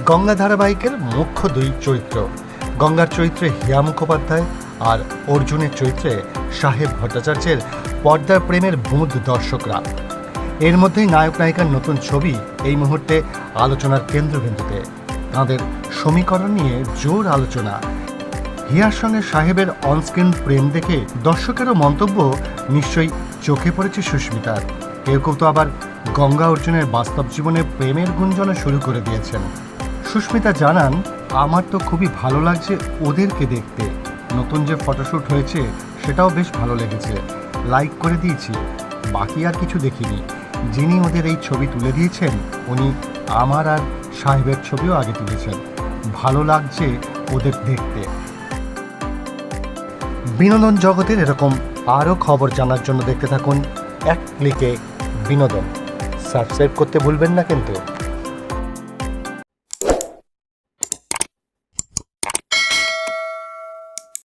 গঙ্গা ধারাবাহিকের মুখ্য দুই চরিত্র, গঙ্গার চরিত্রে হিয়া মুখোপাধ্যায় আর অর্জুনের চরিত্রে সাহেব ভট্টাচার্যের পর্দার প্রেমের বুঁদ দর্শকরা। এর মধ্যেই নায়ক নায়িকার নতুন ছবি এই মুহূর্তে আলোচনার কেন্দ্রবিন্দুতে। তাঁদের সমীকরণ নিয়ে জোর আলোচনা। হিয়ার সঙ্গে সাহেবের অনস্ক্রিন প্রেম দেখে দর্শকেরও মন্তব্য নিশ্চয়ই চোখে পড়েছে সুস্মিতার। কেউ কেউ তো আবার গঙ্গা অর্জুনের বাস্তব জীবনে প্রেমের গুঞ্জনও শুরু করে দিয়েছেন। সুস্মিতা জানান, আমার তো খুবই ভালো লাগছে ওদেরকে দেখতে। নতুন যে ফটোশ্যুট হয়েছে সেটাও বেশ ভালো লেগেছে, লাইক করে দিয়েছি। বাকি আর কিছু দেখিনি। যিনি ওদের এই ছবি তুলে দিয়েছেন উনি আমার আর সাহেবের ছবিও আগে তুলেছেন। ভালো লাগছে ওদের দেখতে। বিনোদন জগতের এরকম আরও খবর জানার জন্য দেখতে থাকুন এক ক্লিকে বিনোদন। সাবস্ক্রাইব করতে ভুলবেন না কিন্তু।